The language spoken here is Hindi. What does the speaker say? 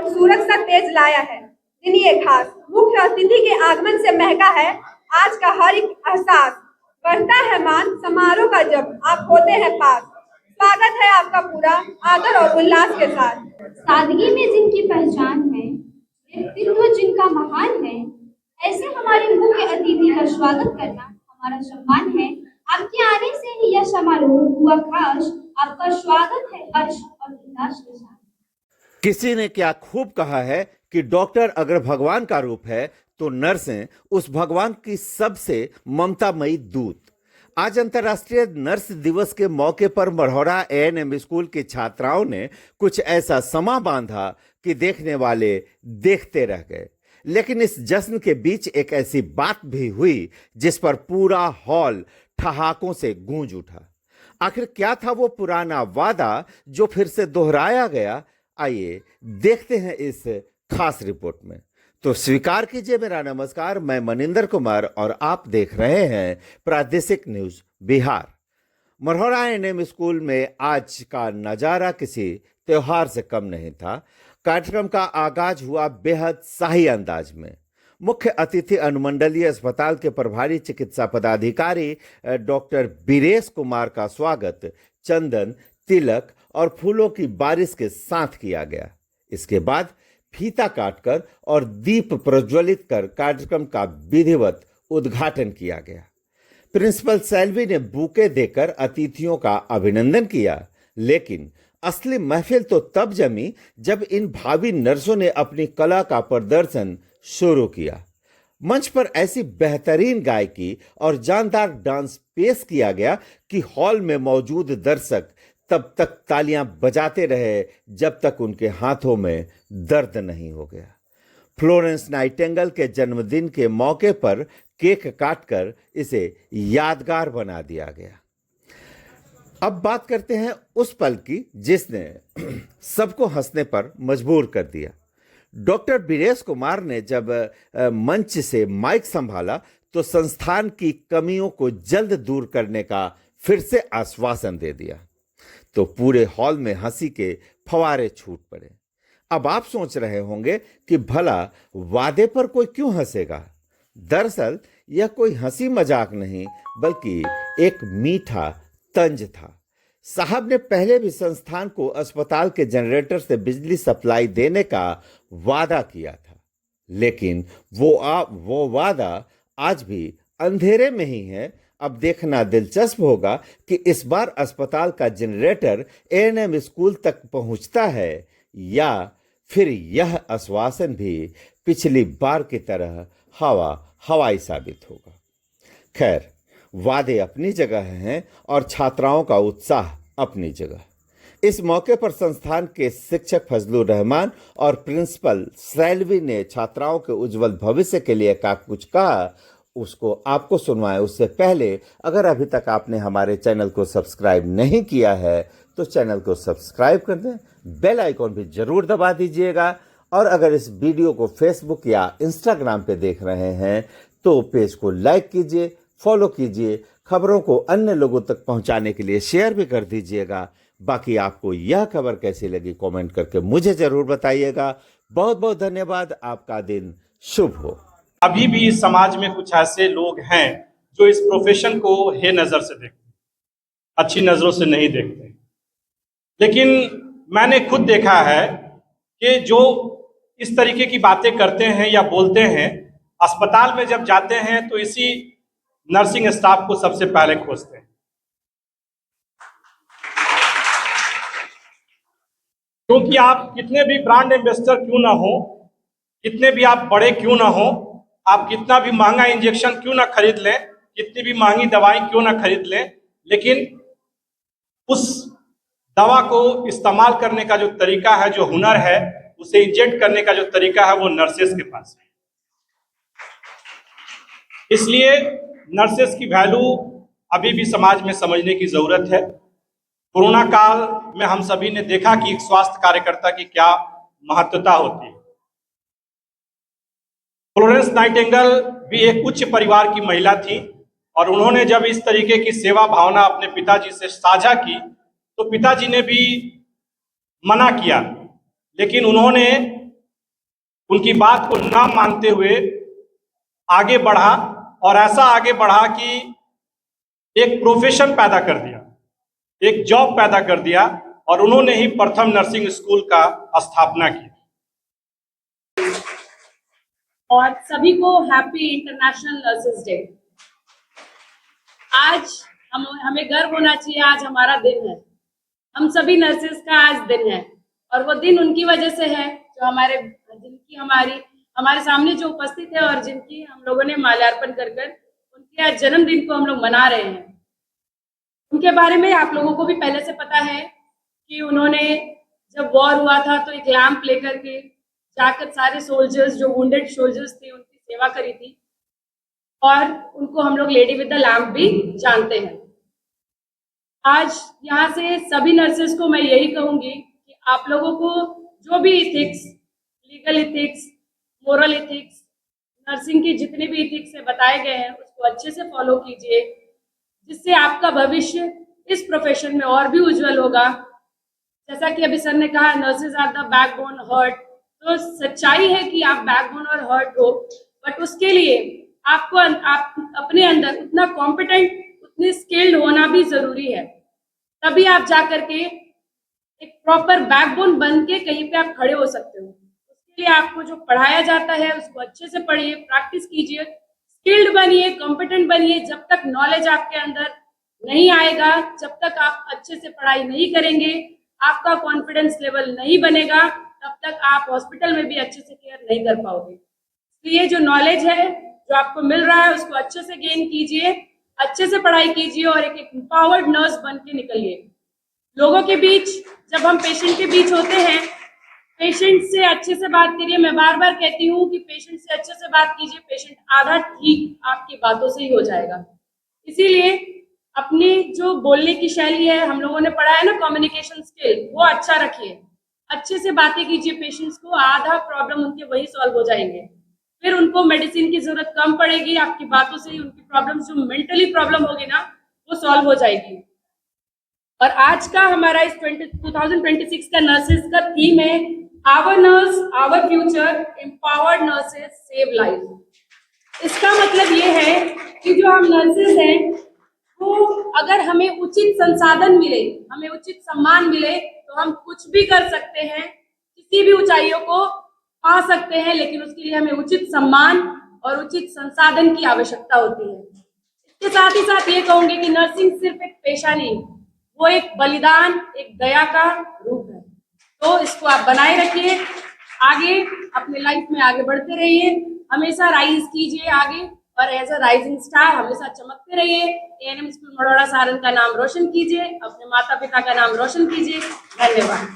सूरज सा तेज लाया है। दिन ये खास मुख्य अतिथि के आगमन से महका है आज का हर एक एहसास। बढ़ता है मान समारोह का जब आप होते हैं पास। स्वागत है आपका पूरा आदर और उल्लास के साथ। सादगी में जिनकी पहचान है, व्यक्तित्व जिनका महान है, ऐसे हमारे मुख्य अतिथि का स्वागत करना हमारा सम्मान है। आपके आने से ही यह समारोह हुआ खास। आपका स्वागत है हर्ष और उल्लास के साथ। किसी ने क्या खूब कहा है कि डॉक्टर अगर भगवान का रूप है तो नर्सें उस भगवान की सबसे ममतामयी दूत। आज अंतर्राष्ट्रीय नर्स दिवस के मौके पर मढ़ौरा एएनएम स्कूल की छात्राओं ने कुछ ऐसा समा बांधा कि देखने वाले देखते रह गए। लेकिन इस जश्न के बीच एक ऐसी बात भी हुई जिस पर पूरा हॉल ठहाकों से गूंज उठा। आखिर क्या था वो पुराना वादा जो फिर से दोहराया गया? आइए देखते हैं इस खास रिपोर्ट में। तो स्वीकार कीजिए मेरा नमस्कार, मैं मनिंदर कुमार और आप देख रहे हैं प्रादेशिक news Bihar. Marhaura ANM school में आज का नजारा किसी त्योहार से कम नहीं था। कार्यक्रम का आगाज हुआ बेहद शाही अंदाज में। मुख्य अतिथि अनुमंडलीय अस्पताल के प्रभारी चिकित्सा पदाधिकारी डॉक्टर बीरेश कुमार का स्वागत चंदन, तिलक और फूलों की बारिश के साथ किया गया। इसके बाद फीता काटकर और दीप प्रज्वलित कर कार्यक्रम का विधिवत उद्घाटन किया गया। प्रिंसिपल सैल्वी ने बुके देकर अतिथियों का अभिनंदन किया। लेकिन असली महफिल तो तब जमी जब इन भावी नर्सों ने अपनी कला का प्रदर्शन शुरू किया। मंच पर ऐसी बेहतरीन गायकी और जानदार डांस पेश किया गया कि हॉल में मौजूद दर्शक तब तक तालियां बजाते रहे जब तक उनके हाथों में दर्द नहीं हो गया। फ्लोरेंस नाइटिंगेल के जन्मदिन के मौके पर केक काटकर इसे यादगार बना दिया गया। अब बात करते हैं उस पल की जिसने सबको हंसने पर मजबूर कर दिया। डॉक्टर बीरेश कुमार ने जब मंच से माइक संभाला तो संस्थान की कमियों को जल्द दूर करने का फिर से आश्वासन दे दिया। तो पूरे हॉल में हंसी के फवारे छूट पड़े। अब आप सोच रहे होंगे कि भला वादे पर कोई क्यों हंसेगा? दरअसल यह कोई हंसी मजाक नहीं बल्कि एक मीठा तंज था। साहब ने पहले भी संस्थान को अस्पताल के जनरेटर से बिजली सप्लाई देने का वादा किया था, लेकिन वो वादा आज भी अंधेरे में ही है। अब देखना दिलचस्प होगा कि इस बार अस्पताल का जनरेटर एएनएम स्कूल तक पहुंचता है या फिर यह आश्वासन भी पिछली बार की तरह हवाई साबित होगा। खैर, वादे अपनी जगह हैं और छात्राओं का उत्साह अपनी जगह। इस मौके पर संस्थान के शिक्षक फजलुर रहमान और प्रिंसिपल सैल्वी ने छात्राओं के उज्जवल भविष्य के लिए कुछ कहा, उसको आपको सुनवाएं। उससे पहले अगर अभी तक आपने हमारे चैनल को सब्सक्राइब नहीं किया है तो चैनल को सब्सक्राइब कर दें, बेल आइकॉन भी जरूर दबा दीजिएगा। और अगर इस वीडियो को फेसबुक या इंस्टाग्राम पे देख रहे हैं तो पेज को लाइक कीजिए, फॉलो कीजिए, खबरों को अन्य लोगों तक पहुंचाने के लिए शेयर भी कर दीजिएगा। बाकी आपको यह खबर कैसी लगी कमेंट करके मुझे जरूर बताइएगा। बहुत बहुत धन्यवाद। आपका दिन शुभ हो। अभी भी इस समाज में कुछ ऐसे लोग हैं जो इस प्रोफेशन को हे नज़र से देखते हैं, अच्छी नज़रों से नहीं देखते। लेकिन मैंने खुद देखा है कि जो इस तरीके की बातें करते हैं या बोलते हैं, अस्पताल में जब जाते हैं तो इसी नर्सिंग स्टाफ को सबसे पहले खोजते हैं। क्योंकि आप कितने भी ब्रांड एम्बेसडर क्यों ना हो, कितने भी आप बड़े क्यों ना हो, आप कितना भी महंगा इंजेक्शन क्यों ना खरीद लें, कितनी भी महंगी दवाई क्यों ना खरीद लें, लेकिन उस दवा को इस्तेमाल करने का जो तरीका है, जो हुनर है, उसे इंजेक्ट करने का जो तरीका है, वो नर्सेस के पास है। इसलिए नर्सेस की वैल्यू अभी भी समाज में समझने की जरूरत है। कोरोना काल में हम सभी ने देखा कि एक स्वास्थ्य कार्यकर्ता की क्या महत्वता होती है। फ्लोरेंस नाइटिंगेल भी एक उच्च परिवार की महिला थी और उन्होंने जब इस तरीके की सेवा भावना अपने पिताजी से साझा की तो पिताजी ने भी मना किया, लेकिन उन्होंने उनकी बात को ना मानते हुए आगे बढ़ा, और ऐसा आगे बढ़ा कि एक प्रोफेशन पैदा कर दिया, एक जॉब पैदा कर दिया, और उन्होंने ही प्रथम नर्सिंग स्कूल का स्थापना की। और सभी को हैप्पी इंटरनेशनल नर्सेस डे। आज हमें गर्व होना चाहिए, आज हमारा दिन है, हम सभी नर्सेस का आज दिन है, और वो दिन उनकी वजह से है जो हमारे सामने जो उपस्थित है और जिनकी हम लोगों ने माल्यार्पण कर उनके आज जन्मदिन को हम लोग मना रहे हैं। उनके बारे में आप लोगों को भी पहले से पता है कि उन्होंने जब वॉर हुआ था तो एक लैंप लेकर के जाकर सारे सोल्जर्स, जो वुंडेड सोल्जर्स थे, उनकी सेवा करी थी, और उनको हम लोग लेडी विद द लैंप भी जानते हैं। आज यहाँ से सभी नर्सेस को मैं यही कहूंगी कि आप लोगों को जो भी ethics, legal ethics, moral ethics, nursing के जितने भी इथिक्स से बताए गए हैं उसको अच्छे से फॉलो कीजिए, जिससे आपका भविष्य इस प्रोफेशन में और भी उज्जवल होगा। जैसा कि अभी सर ने कहा, nurses are the backbone heart, तो सच्चाई है कि आप बैकबोन और हर्ट हो, बट उसके लिए आपको आप अपने अंदर उतना कॉम्पिटेंट, उतने स्किल्ड होना भी जरूरी है, तभी आप जा करके एक प्रॉपर बैकबोन बन के कहीं पे आप खड़े हो सकते हो। उसके लिए आपको जो पढ़ाया जाता है उसको अच्छे से पढ़िए, प्रैक्टिस कीजिए, स्किल्ड बनिए, कॉम्पिटेंट बनिए। जब तक नॉलेज आपके अंदर नहीं आएगा, जब तक आप अच्छे से पढ़ाई नहीं करेंगे, आपका कॉन्फिडेंस लेवल नहीं बनेगा, तब तक आप हॉस्पिटल में भी अच्छे से केयर नहीं कर पाओगे। इसलिए जो नॉलेज है, जो आपको मिल रहा है, उसको अच्छे से गेन कीजिए, अच्छे से पढ़ाई कीजिए और एक एम्पावर्ड नर्स बन के निकलिए। लोगों के बीच, जब हम पेशेंट के बीच होते हैं, पेशेंट से अच्छे से बात करिए। मैं बार बार कहती हूँ कि पेशेंट से अच्छे से बात कीजिए, पेशेंट आधा ठीक आपकी बातों से ही हो जाएगा। इसीलिए अपनी जो बोलने की शैली है, हम लोगों ने पढ़ा है ना, कम्युनिकेशन स्किल, वो अच्छा रखिए, अच्छे से बातें कीजिए पेशेंट्स को, आधा प्रॉब्लम उनके वही सॉल्व हो जाएंगे। फिर उनको मेडिसिन की जरूरत कम पड़ेगी, आपकी बातों से ही उनकी प्रॉब्लम, जो मेंटली प्रॉब्लम होगी ना, वो सॉल्व हो जाएगी। और आज का हमारा इस 2026 का नर्सेस का थीम है, our nurse our future, empowered nurses save life. इसका मतलब ये है कि जो हम नर्सेस हैं, वो अगर हमें उचित संसाधन मिले, हमें उचित सम्मान मिले, तो हम कुछ भी कर सकते हैं, किसी भी ऊंचाइयों को पा सकते हैं, लेकिन उसके लिए हमें उचित सम्मान और उचित संसाधन की आवश्यकता होती है। इसके साथ ही साथ ये कहूंगी कि नर्सिंग सिर्फ एक पेशा नहीं, वो एक बलिदान, एक दया का रूप है। तो इसको आप बनाए रखिए, आगे अपने लाइफ में आगे बढ़ते रहिए, हमेशा राइज कीजिए आगे, और एज अ राइजिंग स्टार हमेशा चमकते रहिए। एएनएम स्कूल मढ़ौरा सारण का नाम रोशन कीजिए, अपने माता पिता का नाम रोशन कीजिए। धन्यवाद।